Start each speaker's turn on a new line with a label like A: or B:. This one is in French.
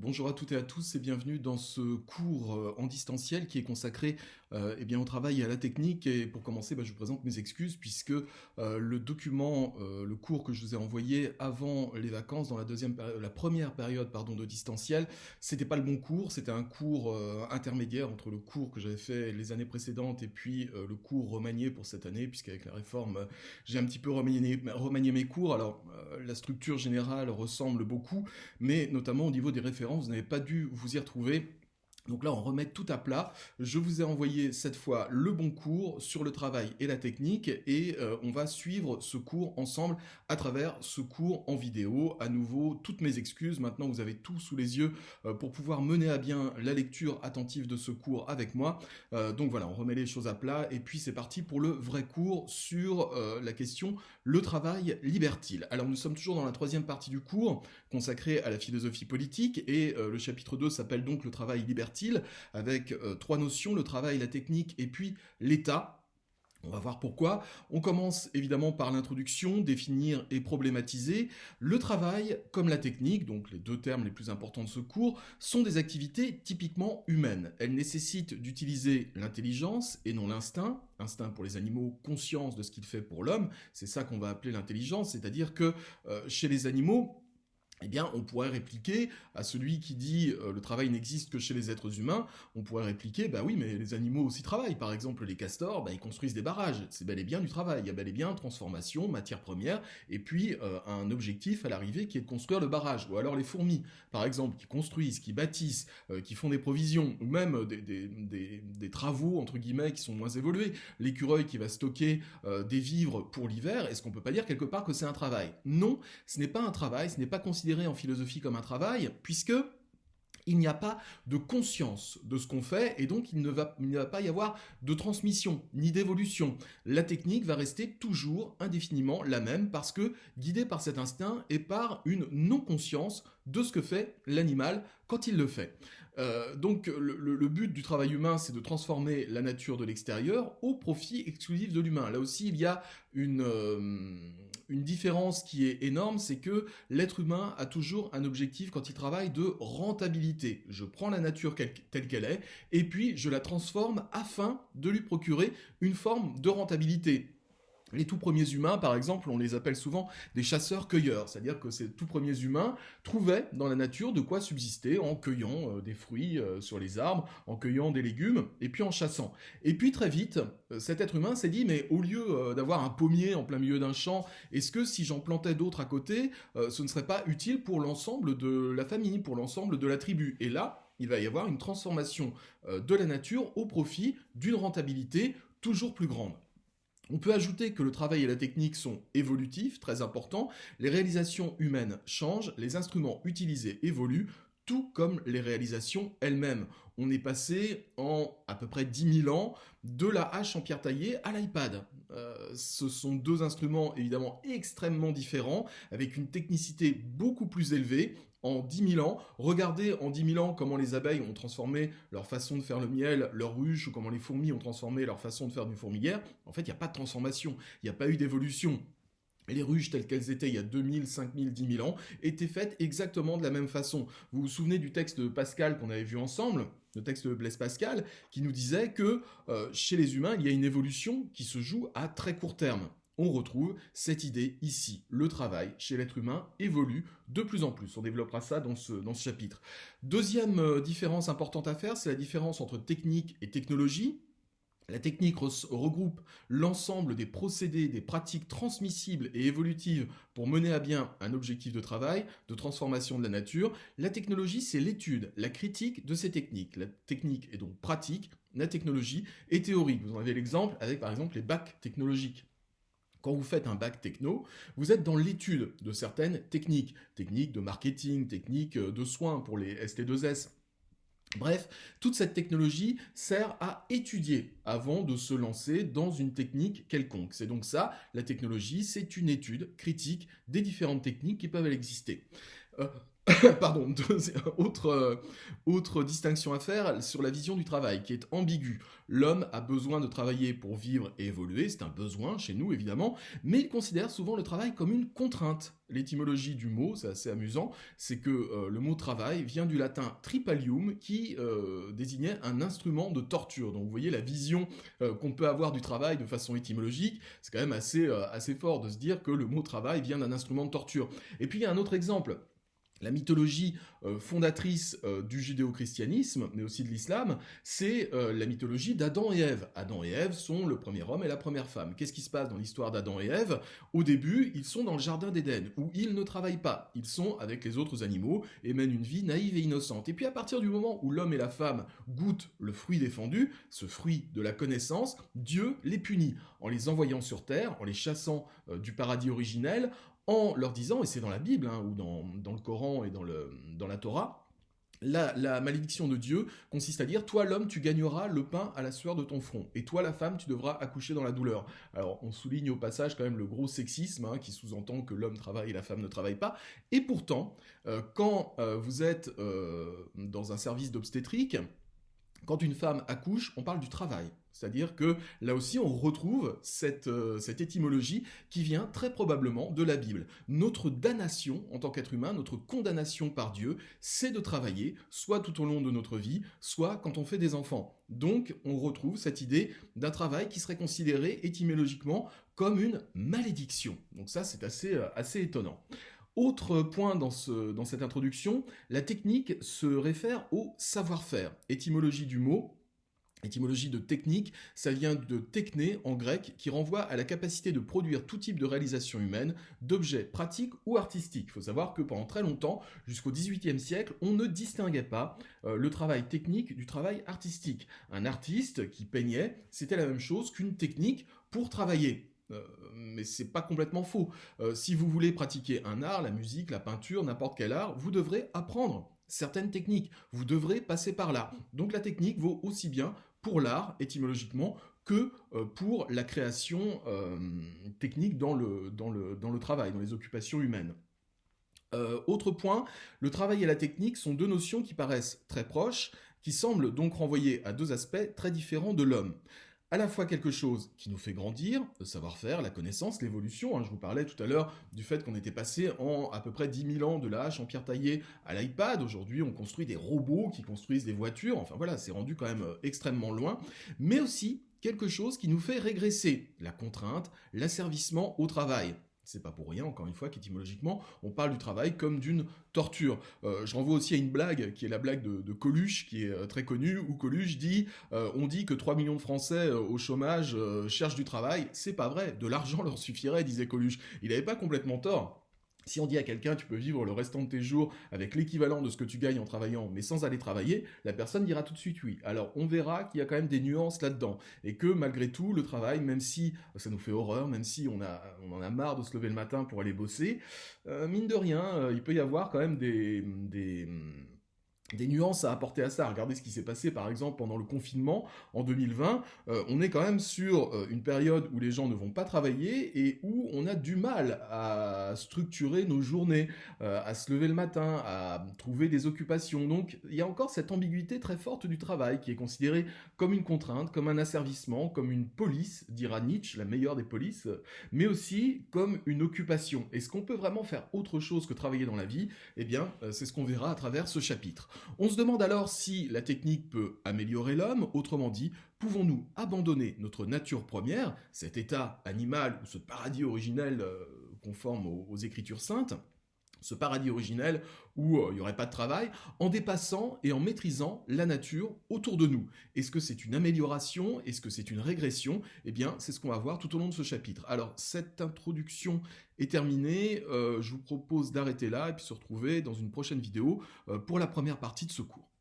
A: Bonjour à toutes et à tous et bienvenue dans ce cours en distanciel qui est consacré au travail et à la technique. Et pour commencer, je vous présente mes excuses puisque le document, le cours que je vous ai envoyé avant les vacances, dans la première période de distanciel, c'était pas le bon cours. C'était un cours intermédiaire entre le cours que j'avais fait les années précédentes et puis le cours remanié pour cette année, puisqu'avec la réforme, j'ai un petit peu remanié mes cours. Alors, la structure générale ressemble beaucoup, mais notamment au niveau des références, vous n'avez pas dû vous y retrouver. Donc là, on remet tout à plat. Je vous ai envoyé cette fois le bon cours sur le travail et la technique et on va suivre ce cours ensemble à travers ce cours en vidéo. À nouveau, toutes mes excuses. Maintenant, vous avez tout sous les yeux pour pouvoir mener à bien la lecture attentive de ce cours avec moi. Donc voilà, on remet les choses à plat et puis c'est parti pour le vrai cours sur la question le travail libertile. Alors nous sommes toujours dans la troisième partie du cours consacrée à la philosophie politique et le chapitre 2 s'appelle donc le travail libertile avec trois notions, le travail, la technique et puis l'État. On va voir pourquoi. On commence évidemment par l'introduction, définir et problématiser. Le travail, comme la technique, donc les deux termes les plus importants de ce cours, sont des activités typiquement humaines. Elles nécessitent d'utiliser l'intelligence et non l'instinct. Instinct pour les animaux, conscience de ce qu'il fait pour l'homme. C'est ça qu'on va appeler l'intelligence, c'est-à-dire que chez les animaux, on pourrait répliquer à celui qui dit le travail n'existe que chez les êtres humains, on pourrait répliquer, oui, mais les animaux aussi travaillent. Par exemple, les castors, ils construisent des barrages. C'est bel et bien du travail. Il y a bel et bien transformation, matière première, et puis un objectif à l'arrivée qui est de construire le barrage. Ou alors les fourmis, par exemple, qui construisent, qui bâtissent, qui font des provisions, ou même des travaux, entre guillemets, qui sont moins évolués. L'écureuil qui va stocker des vivres pour l'hiver, est-ce qu'on peut pas dire quelque part que c'est un travail? Non, ce n'est pas un travail, ce n'est pas considéré en philosophie comme un travail, puisque il n'y a pas de conscience de ce qu'on fait et donc il ne va pas y avoir de transmission ni d'évolution. La technique va rester toujours indéfiniment la même parce que guidée par cet instinct et par une non-conscience de ce que fait l'animal quand il le fait. Donc le but du travail humain, c'est de transformer la nature de l'extérieur au profit exclusif de l'humain. Là aussi, il y a une différence qui est énorme, c'est que l'être humain a toujours un objectif quand il travaille de rentabilité. Je prends la nature telle qu'elle est et puis je la transforme afin de lui procurer une forme de rentabilité. Les tout premiers humains, par exemple, on les appelle souvent des chasseurs-cueilleurs, c'est-à-dire que ces tout premiers humains trouvaient dans la nature de quoi subsister en cueillant des fruits sur les arbres, en cueillant des légumes, et puis en chassant. Et puis très vite, cet être humain s'est dit, mais au lieu d'avoir un pommier en plein milieu d'un champ, est-ce que si j'en plantais d'autres à côté, ce ne serait pas utile pour l'ensemble de la famille, pour l'ensemble de la tribu? Et là, il va y avoir une transformation de la nature au profit d'une rentabilité toujours plus grande. On peut ajouter que le travail et la technique sont évolutifs, très importants, les réalisations humaines changent, les instruments utilisés évoluent, tout comme les réalisations elles-mêmes. On est passé en à peu près 10 000 ans de la hache en pierre taillée à l'iPad. Ce sont deux instruments évidemment extrêmement différents, avec une technicité beaucoup plus élevée. En 10 000 ans, regardez en 10 000 ans comment les abeilles ont transformé leur façon de faire le miel, leur ruche, ou comment les fourmis ont transformé leur façon de faire du fourmilière. En fait, il n'y a pas de transformation, il n'y a pas eu d'évolution. Les ruches telles qu'elles étaient il y a 2000, 5000, 10 000 ans étaient faites exactement de la même façon. Vous vous souvenez du texte de Pascal qu'on avait vu ensemble, le texte de Blaise Pascal, qui nous disait que chez les humains, il y a une évolution qui se joue à très court terme. On retrouve cette idée ici. Le travail chez l'être humain évolue de plus en plus. On développera ça dans ce chapitre. Deuxième différence importante à faire, c'est la différence entre technique et technologie. La technique regroupe l'ensemble des procédés, des pratiques transmissibles et évolutives pour mener à bien un objectif de travail, de transformation de la nature. La technologie, c'est l'étude, la critique de ces techniques. La technique est donc pratique, la technologie est théorique. Vous en avez l'exemple avec par exemple les bacs technologiques. Quand vous faites un bac techno, vous êtes dans l'étude de certaines techniques. Techniques de marketing, techniques de soins pour les ST2S. Bref, toute cette technologie sert à étudier avant de se lancer dans une technique quelconque. C'est donc ça, la technologie, c'est une étude critique des différentes techniques qui peuvent exister. Pardon, autre distinction à faire sur la vision du travail, qui est ambiguë. L'homme a besoin de travailler pour vivre et évoluer, c'est un besoin chez nous évidemment, mais il considère souvent le travail comme une contrainte. L'étymologie du mot, c'est assez amusant, c'est que le mot travail vient du latin tripalium, qui désignait un instrument de torture. Donc vous voyez la vision qu'on peut avoir du travail de façon étymologique, c'est quand même assez fort de se dire que le mot travail vient d'un instrument de torture. Et puis il y a un autre exemple. La mythologie fondatrice du judéo-christianisme, mais aussi de l'islam, c'est la mythologie d'Adam et Ève. Adam et Ève sont le premier homme et la première femme. Qu'est-ce qui se passe dans l'histoire d'Adam et Ève? Au début, ils sont dans le jardin d'Éden, où ils ne travaillent pas. Ils sont avec les autres animaux et mènent une vie naïve et innocente. Et puis à partir du moment où l'homme et la femme goûtent le fruit défendu, ce fruit de la connaissance, Dieu les punit en les envoyant sur terre, en les chassant du paradis originel, en leur disant, et c'est dans la Bible, hein, ou dans le Coran et dans la Torah, la malédiction de Dieu consiste à dire, toi l'homme, tu gagneras le pain à la sueur de ton front, et toi la femme, tu devras accoucher dans la douleur. Alors on souligne au passage quand même le gros sexisme, hein, qui sous-entend que l'homme travaille et la femme ne travaille pas, et pourtant, quand vous êtes dans un service d'obstétrique, quand une femme accouche, on parle du travail. C'est-à-dire que là aussi, on retrouve cette étymologie qui vient très probablement de la Bible. Notre damnation en tant qu'être humain, notre condamnation par Dieu, c'est de travailler, soit tout au long de notre vie, soit quand on fait des enfants. Donc, on retrouve cette idée d'un travail qui serait considéré étymologiquement comme une malédiction. Donc ça, c'est assez étonnant. Autre point dans cette introduction, la technique se réfère au savoir-faire. Étymologie du mot, étymologie de technique, ça vient de techné en grec, qui renvoie à la capacité de produire tout type de réalisation humaine, d'objets pratiques ou artistiques. Il faut savoir que pendant très longtemps, jusqu'au XVIIIe siècle, on ne distinguait pas le travail technique du travail artistique. Un artiste qui peignait, c'était la même chose qu'une technique pour travailler. Mais c'est pas complètement faux. Si vous voulez pratiquer un art, la musique, la peinture, n'importe quel art, vous devrez apprendre certaines techniques. Vous devrez passer par là. Donc la technique vaut aussi bien pour l'art, étymologiquement, que pour la création technique dans le travail, dans les occupations humaines. Autre point, le travail et la technique sont deux notions qui paraissent très proches, qui semblent donc renvoyer à deux aspects très différents de l'homme. À la fois quelque chose qui nous fait grandir, le savoir-faire, la connaissance, l'évolution. Hein, je vous parlais tout à l'heure du fait qu'on était passé en à peu près 10 000 ans de la hache en pierre taillée à l'iPad. Aujourd'hui, on construit des robots qui construisent des voitures. Enfin voilà, c'est rendu quand même extrêmement loin. Mais aussi quelque chose qui nous fait régresser, la contrainte, l'asservissement au travail. C'est pas pour rien, encore une fois, qu'étymologiquement, on parle du travail comme d'une torture. Je renvoie aussi à une blague, qui est la blague de Coluche, qui est très connue, où Coluche dit on dit que 3 millions de Français au chômage cherchent du travail. C'est pas vrai, de l'argent leur suffirait, disait Coluche. Il n'avait pas complètement tort. Si on dit à quelqu'un tu peux vivre le restant de tes jours avec l'équivalent de ce que tu gagnes en travaillant, mais sans aller travailler, la personne dira tout de suite oui. Alors on verra qu'il y a quand même des nuances là-dedans. Et que malgré tout, le travail, même si ça nous fait horreur, même si on en a marre de se lever le matin pour aller bosser, mine de rien, il peut y avoir quand même des nuances à apporter à ça. Regardez ce qui s'est passé par exemple pendant le confinement en 2020. On est quand même sur une période où les gens ne vont pas travailler et où on a du mal à structurer nos journées, à se lever le matin, à trouver des occupations. Donc il y a encore cette ambiguïté très forte du travail qui est considérée comme une contrainte, comme un asservissement, comme une police, dira Nietzsche, la meilleure des polices, mais aussi comme une occupation. Est-ce qu'on peut vraiment faire autre chose que travailler dans la vie? Eh bien, c'est ce qu'on verra à travers ce chapitre. On se demande alors si la technique peut améliorer l'homme, autrement dit, pouvons-nous abandonner notre nature première, cet état animal ou ce paradis originel conforme aux Écritures saintes, ce paradis originel où il n'y aurait pas de travail, en dépassant et en maîtrisant la nature autour de nous. Est-ce que c'est une amélioration? Est-ce que c'est une régression? Eh bien, c'est ce qu'on va voir tout au long de ce chapitre. Alors, cette introduction est terminée. Je vous propose d'arrêter là et puis se retrouver dans une prochaine vidéo pour la première partie de ce cours.